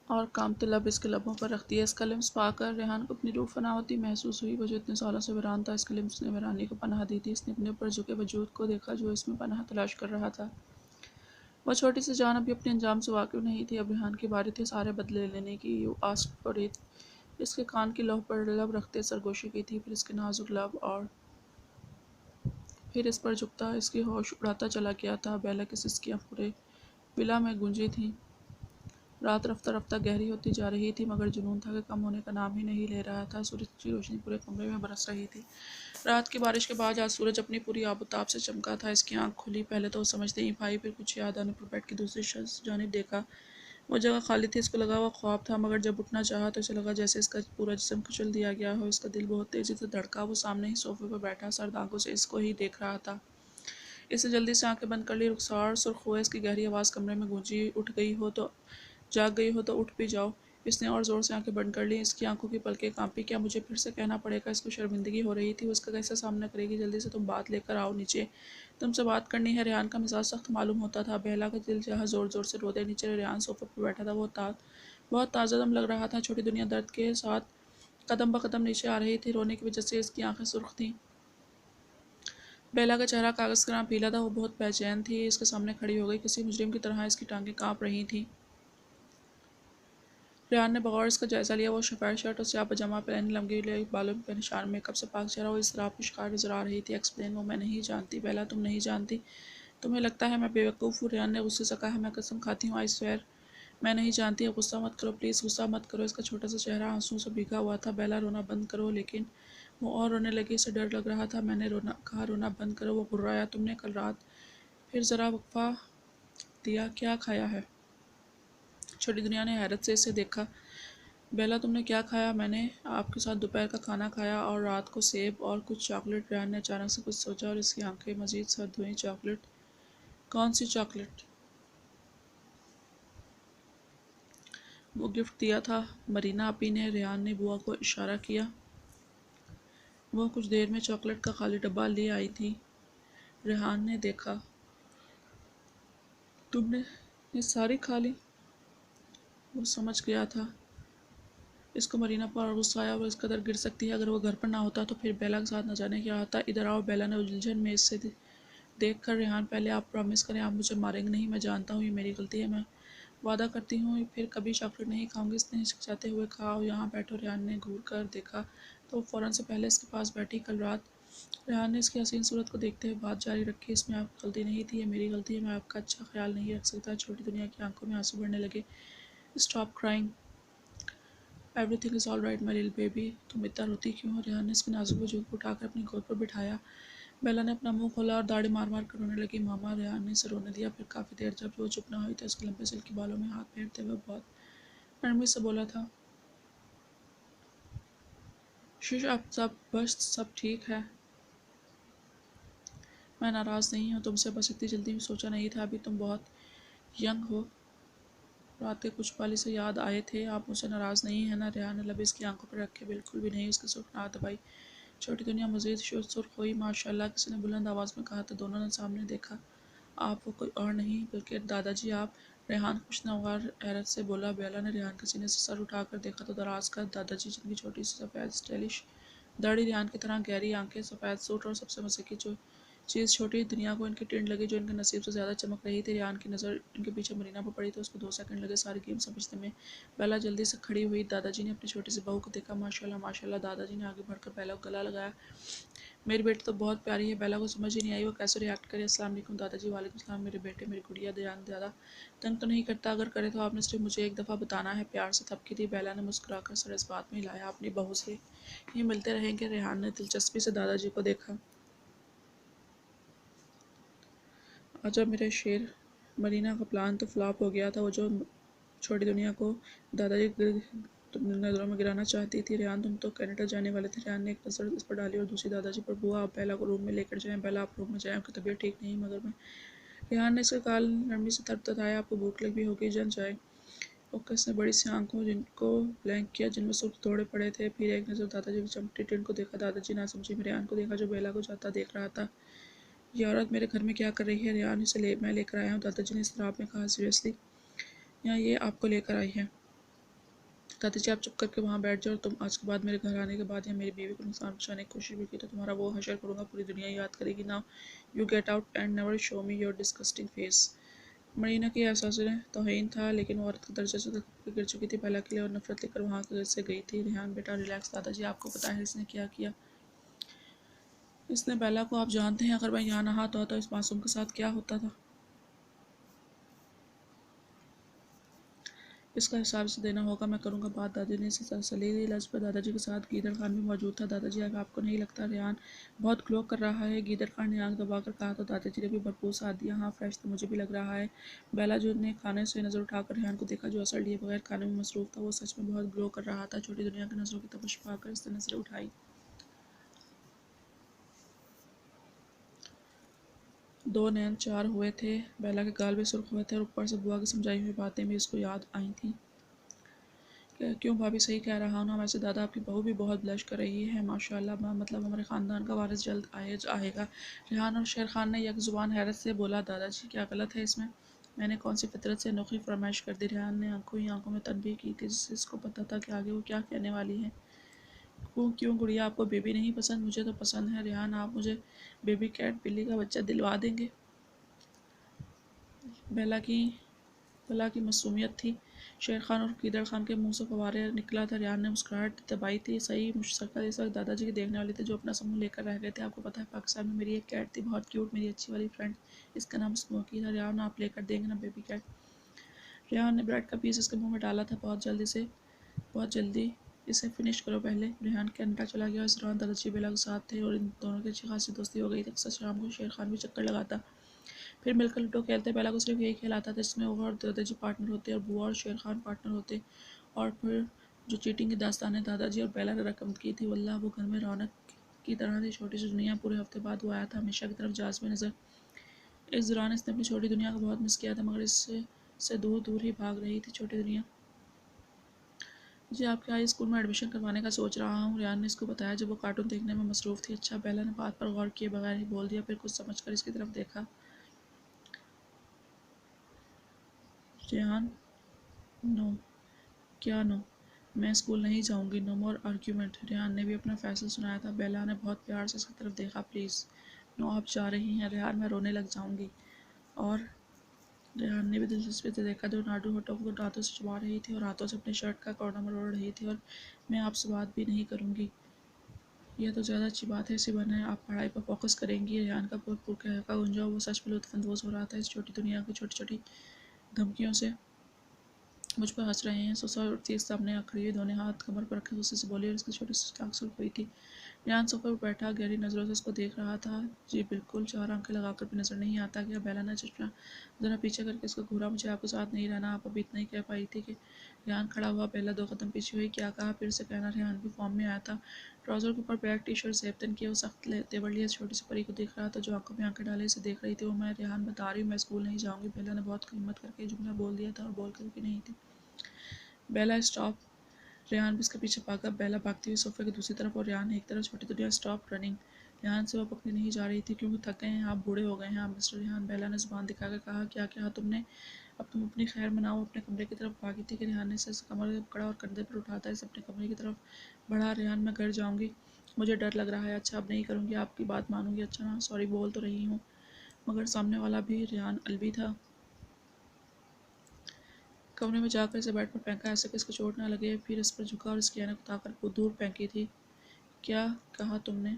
और कामते लब इसके लबों पर रख दिया। इसका लिम्स पाकर रेहान को अपनी रूह फना होती महसूस हुई। वो जो इतने सालों से वीरान था, इसके लिम्स ने वीरानी को पनाह दी थी। इसने अपने ऊपर झुके वजूद को देखा जो इसमें पनाह तलाश कर रहा था। वह छोटी सी जान अभी अपने अंजाम से वाकिफ नहीं थी। अब रेहान की बारी थी सारे बदले लेने की। You asked for it. इसके कान की लौह पर लब रखते सरगोशी की थी, फिर इसके नाजुक लब, और फिर इस पर झुकता इसकी होश उड़ाता चला गया था। बेला की सिसकियाँ पूरे विला में गूंजी थीं। रात रफ्ता रफ्ता गहरी होती जा रही थी, मगर जुनून था कि कम होने का नाम ही नहीं ले रहा था। सूरज की रोशनी पूरे कमरे में बरस रही थी। रात की बारिश के बाद आज सूरज अपनी पूरी आबोताब से चमका था। इसकी आंख खुली। पहले तो वो समझ नहीं पाई, फिर कुछ याद आने पर बेड की दूसरी जानिब देखा। वो जगह खाली थी। इसको लगा हुआ ख्वाब था, मगर जब उठना चाहा तो इसे लगा जैसे इसका पूरा जिस्म कुचल दिया गया हो। इसका दिल बहुत तेजी से धड़का। वो सामने ही सोफे पर बैठा सर्द आंखों से इसको ही देख रहा था। इसने जल्दी से आंखें बंद कर ली। रुखसार सुर्ख हुए। इसकी गहरी आवाज़ कमरे में गूंजी। उठ गई हो तो जाग गई हो तो उठ भी जाओ। इसने और ज़ोर से आंखें बंद कर ली। इसकी आंखों की पलकें कांपी। क्या मुझे फिर से कहना पड़ेगा? इसको शर्मिंदगी हो रही थी। वो इसका कैसे सामना करेगी? जल्दी से तुम बात लेकर आओ नीचे, तुमसे बात करनी है। रेहान का मिजाज सख्त मालूम होता था। बेला का दिल चाहा जोर जोर से रो दे। नीचे रेहान सोफे पर बैठा था। वो बहुत ताज़ा दम लग रहा था। छोटी दुनिया दर्द के साथ कदम ब कदम नीचे आ रही थी। रोने की वजह से इसकी आंखें सुर्ख थीं। बेला का चेहरा कागज़ की तरह पीला था। वो बहुत बेचैन थी। इसके सामने खड़ी हो गई। किसी मुजरिम की तरह इसकी टांगें कांप रही थीं। रेहान ने बगौर इसका जायज़ा लिया। वो सफ़ेद शर्ट और स्याह पजामा पहने, लंबे बालों पे निशान मेकअप से पाक चेहरा। वो इस तरह की शिकार नजर आ रही थी। एक्सप्लेन। वो मैं नहीं जानती। बेला तुम नहीं जानती? तुम्हें लगता है मैं बेवकूफ़ हूँ? रेहान ने गुस्से से कहा। मैं कसम खाती हूँ, आई स्वेयर मैं नहीं जानती। अब गुस्सा मत करो प्लीज़, गुस्सा मत करो। इसका छोटा सा चेहरा आंसुओं से भीगा हुआ था। बेला रोना बंद करो। लेकिन वो और रोने लगी। इसे डर लग रहा था। मैंने रोना बंद करो। वो गुर्राया। तुमने कल रात, फिर ज़रा वक्फा दिया, क्या खाया है? छोटी दुनिया ने हैरत से इसे देखा। बेला तुमने क्या खाया? मैंने आपके साथ दोपहर का खाना खाया और रात को सेब और कुछ चॉकलेट। रेहान ने अचानक से कुछ सोचा और इसकी आंखें मजीद सर्द हुईं। चॉकलेट? कौन सी चॉकलेट? वो गिफ्ट दिया था मरीना आपी ने। रेहान ने बुआ को इशारा किया। वो कुछ देर में चॉकलेट का खाली डब्बा ले आई थी। रेहान ने देखा। तुमने ये सारी खा ली? वो समझ गया था इसको मरीना पर गुस्सा आया। वो इस कदर गिर सकती है। अगर वो घर पर ना होता तो फिर बेला के साथ न जाने क्या होता। इधर आओ। बेला ने उलझन में इससे देख कर। रेहान पहले आप प्रॉमिस करें आप मुझे मारेंगे नहीं। मैं जानता हूँ ये मेरी गलती है। मैं वादा करती हूँ फिर कभी चॉकलेट नहीं खाऊंगी। इसने हिचकिचाते हुए कहा। यहाँ बैठो। रेहान ने घूर कर देखा तो फ़ौरन से पहले इसके पास बैठी। कल रात रेहान ने इसकी हसीन सूरत को देखते हुए बात जारी रखी। इसमें आपकी गलती नहीं थी, ये मेरी गलती है। मैं आपका अच्छा ख्याल नहीं रख सकता। छोटी दुनिया की आंखों में आंसू भरने लगे। Stop crying, everything is all right my little baby. तुम इतना रोती क्यों हो? रेहान ने इसके नाजुक वजूद को उठाकर अपनी गोद पर बिठाया। बेला ने अपना मुंह खोला और दाढ़ी मार मार कर रोने लगी। मामा। रेहान ने इसे रोने दिया। फिर काफ़ी देर जब वो चुप न हुई तो उसके लंबे सिल्की बालों में हाथ फेरते हुए बहुत नरमी से बोला था। शुश, अब सब बस सब ठीक है। मैं नाराज़ नहीं हूँ तुमसे, बस इतनी जल्दी में सोचा नहीं था। अभी तुम बहुत यंग हो। रात के कुछ पल इसे याद आए थे। आप मुझसे नाराज़ नहीं है ना? रेहान ने लब इसकी आंखों पर रखे। बिल्कुल भी नहीं। उसकी सुर्ख नाक दबाई। छोटी दुनिया मजीद सुर्ख हुई। माशाल्लाह, किसी ने बुलंद आवाज़ में कहा था। दोनों ने सामने देखा। आप? वो कोई और नहीं बल्कि दादाजी आप। रेहान खुशनवार हैरत से बोला। बेला ने रेहान के सीने से सर उठाकर देखा तो दराज का दादाजी, जिनकी छोटी सी सफ़ेद स्टाइलिश दाढ़ी, रेहान की तरह गहरी आंखें, सफ़ेद सूट और सबसे मज़े की जो चीज़ छोटी दुनिया को इनकी टिंड लगी जो इनके नसीब से ज़्यादा चमक रही थी। रेहान की नज़र इनके पीछे मरीना पर पड़ी तो उसको 2 सेकंड लगे सारी गेम समझने में। बेला जल्दी से खड़ी हुई। दादाजी ने अपनी छोटी सी बहू को देखा। माशाल्लाह माशाल्लाह। दादाजी ने आगे बढ़कर बेला को गला लगाया। मेरी बेटी तो बहुत प्यारी है। बेला को समझ ही नहीं आई वो कैसे रिएक्ट करे। अस्सलाम वालेकुम दादाजी। वालेकुम सलाम मेरे बेटे, मेरी गुड़िया। ध्यान ज़्यादा तंग तो नहीं करता? अगर करे तो आपने सिर्फ मुझे एक दफ़ा बताना है। प्यार से थपकी दी। बेला ने मुस्कुराकर सर इस बात में हिलाया। अपनी बहू से ये मिलते रहेंगे? रेहान ने दिलचस्पी से दादाजी को देखा। आजा मेरे शेर। मरीना का प्लान तो फ्लॉप हो गया था। वो जो छोटी दुनिया को दादाजी की नज़रों में गिराना चाहती थी। रेहान तुम तो कनाडा जाने वाले थे। रेहान ने एक नज़र इस पर डाली और दूसरी दादाजी पर। बुआ, आप बेला को रूम में लेकर जाएं। बेला आप रूम में जाएं, आपकी तबीयत ठीक नहीं मगर मैं। रेहान ने इसका गाल नरमी से थपथपाया। आपको भूख लगी होगी, जन जाए। ओके। उसने बड़ी सी आंखों जिनको ब्लैंक किया, जिनमें सुर्ख थोड़े पड़े थे। फिर एक नज़र दादाजी की चमकती टिन को देखा। दादाजी ना समझी में रेहान को देखा जो बेला को जाता देख रहा था। ये औरत मेरे घर में क्या कर रही है? रेहान, इसे मैं लेकर आया हूँ, दादाजी ने इस तरह में कहा। सीरियसली? यहाँ ये आपको लेकर आई है? दादी जी आप चुप करके वहाँ बैठ जाओ और तुम आज के बाद मेरे घर आने के बाद या मेरी बीवी को नुकसान पहुँचाने की कोशिश भी की तो तुम्हारा वो हशर करूँगा, पूरी दुनिया याद करेगी। Now you get out and never show me your disgusting face. Marina की एहसास तौहीन था, लेकिन वो औरत के दर्जे से तक गिर चुकी थी बेला के लिए और नफरत लेकर वहाँ से गई थी। रेहान बेटा रिलैक्स, दादाजी आपको पता है इसने क्या किया? इसने बेला को, आप जानते हैं अगर मैं यहाँ ना आता तो इस मासूम के साथ क्या होता था? इसका हिसाब से देना होगा, मैं करूँगा बात। दादी ने इसे तसल्ली दी। लंच पर दादाजी के साथ गीदड़ खान भी मौजूद था। दादाजी अब आपको नहीं लगता रेहान बहुत ग्लो कर रहा है? गीदड़ खान ने आंख दबाकर कहा तो दादाजी ने भी भरपूर साथ दिया। हाँ फ्रेश तो मुझे भी लग रहा है। बेला जो ने खाने से नज़र उठाकर रेहान को देखा, जो असर लिए बगैर खाने में मसरूफ था। वो सच में बहुत ग्लो कर रहा था। छोटी दुनिया की नज़रों की तपश पाकर इसने नजरें उठाई। दो नैन चार हुए थे। बेला के गाल भी सुर्ख हुए थे और ऊपर से बुआ की समझाई हुई बातें भी इसको याद आई थी। क्यों भाभी, सही कह रहा हूँ ना? वैसे दादा आपकी बहू भी बहुत ब्लश कर रही है माशाल्लाह। मतलब हमारे ख़ानदान का वारिस जल्द आएगा। रेहान और शेर खान ने यकजुबान हैरत से बोला। दादाजी क्या गलत है इसमें? मैंने कौन सी फितरत से अनोखी फरमाइश कर दी? रेहान ने आंखों ही आंखों में तनबीह की थी, जिससे इसको पता था कि आगे वो क्या कहने वाली है। क्यों गुड़िया, आपको बेबी नहीं पसंद? मुझे तो पसंद है। रेहान आप मुझे बेबी कैट, बिल्ली का बच्चा दिलवा देंगे? बेला की भला की मासूमियत थी। शेर खान और कीदर खान के मुंह से फवारे निकला था। रियान ने मुस्कुराहट दबाई थी। सही मुश्किल इस वक्त दादाजी के देखने वाले थे, जो अपना समूह लेकर रह गए थे। आपको पता है पाकिस्तान में मेरी एक कैट थी, बहुत क्यूट, मेरी अच्छी वाली फ्रेंड। इसका नाम स्मोकी था। रियान आप लेकर देंगे ना बेबी कैट? रियान ने ब्रेड का पीस इसके मुंह में डाला था। बहुत जल्दी इसे फिनिश करो पहले। रेहान कनाडा चला गया। इस दौरान दादाजी बेला के साथ थे और इन दोनों की अच्छी खासी दोस्ती हो गई थी। अक्सर शाम को शेर खान भी चक्कर लगाता, फिर मिलकर लूडो खेलते। बेला को सिर्फ यही खेल आता था जिसमें वो और दादाजी पार्टनर होते और बुआ और शेर खान पार्टनर होते। और फिर जो चीटिंग की दास्तानें दादाजी और बेला ने रकम की थी, वल्लाह वो घर में रौनक की तरह थी। छोटी सी दुनिया। पूरे हफ्ते बाद वो आया था, हमेशा की तरफ जाज में नज़र। इस दौरान इसने अपनी छोटी दुनिया को बहुत मिस किया था, मगर इससे से दूर दूर ही भाग रही थी छोटी दुनिया। जी आपके हाई स्कूल में एडमिशन करवाने का सोच रहा हूँ, रियान ने इसको बताया जब वो कार्टून देखने में मसरूफ़ थी। अच्छा, बेला ने बात पर गौर किए बगैर ही बोल दिया, फिर कुछ समझकर इसकी तरफ देखा। रियान नो। क्या नो? मैं स्कूल नहीं जाऊंगी। नो मोर आर्ग्यूमेंट। रेहान ने भी अपना फैसला सुनाया था। बेला ने बहुत प्यार से उसकी तरफ देखा। प्लीज़ नो, आप जा रही हैं? रेहान मैं रोने लग जाऊंगी। और रेहान ने भी दिलचस्पी से देखा। जो नाडू होठों को दांतों से चबा रही थी और हाथों से अपनी शर्ट का कॉर्नर मरोड़ रही थी। और मैं आपसे बात भी नहीं करूंगी। यह तो ज़्यादा अच्छी बात है। इसी बहाने आप पढ़ाई पर फोकस करेंगी। रेहान का पुरखा गुंजा वो सच में लुत्फ़अंदोज़ हो रहा था इस छोटी दुनिया की छोटी छोटी धमकियों से। मुझ पर हंस रहे हैं। सोफा उठती सामने आ खड़ी हुई, दोनों हाथ कमर पर रखे गुस्से से बोली और इसकी छोटी सी टांग सुल हुई थी। रेहान सोफे पर बैठा गहरी नज़रों से उसको देख रहा था। जी बिल्कुल, चार आंखें लगाकर भी नजर नहीं आता क्या? बेला ने चश्मा ज़रा पीछे करके इसको घूरा। मुझे आपके साथ नहीं रहना। आप अभी इतना ही कह पाई थी कि? रेहान खड़ा हुआ। बेला दो कदम पीछे हुई। क्या कहा? फिर से कहना। रेहान भी फॉर्म में आया था। ट्राउज़र के ऊपर ब्लैक टी शर्ट सेबतन किए, वो सख्त तेवर लिए छोटी सी परी को देख रहा था, जो आंखों में आंखें डाले इसे देख रही थी। वो मैं रेहान बता रही हूँ, मैं स्कूल नहीं जाऊँगी। बेला ने बहुत हिम्मत करके जुमला बोल दिया था और बोल कर भी नहीं थी। बेला स्टॉप। रेहान भी इसके पीछे भागा। बेला भागती हुई सोफे की दूसरी तरफ और रेहान एक तरफ। छोटी दुनिया स्टॉप रनिंग। रेहान से वो पकड़ी नहीं जा रही थी, क्योंकि थक गए हैं आप, बूढ़े हो गए हैं आप मिस्टर रेहान। बेला ने जुबान दिखाकर कहा। क्या कहा तुमने? अब तुम अपनी खैर मनाओ। अपने कमरे की तरफ भागी थी कि रेहान ने इसे कमर पकड़ा और कंधे पर उठाता इसे अपने कमरे की तरफ बढ़ा। रेहान मैं घर जाऊंगी, मुझे डर लग रहा है। अच्छा अब नहीं करूँगी, आपकी बात मानूंगी। अच्छा ना, सॉरी बोल तो रही हूँ, मगर सामने वाला भी रेहान अलवी था। कमरे में जाकर इसे बेड पर फेंका, ऐसे कि इसको चोट न लगे। फिर इस पर झुका और इसकी ऐनक उतारकर दूर फेंकी थी। क्या कहा तुमने?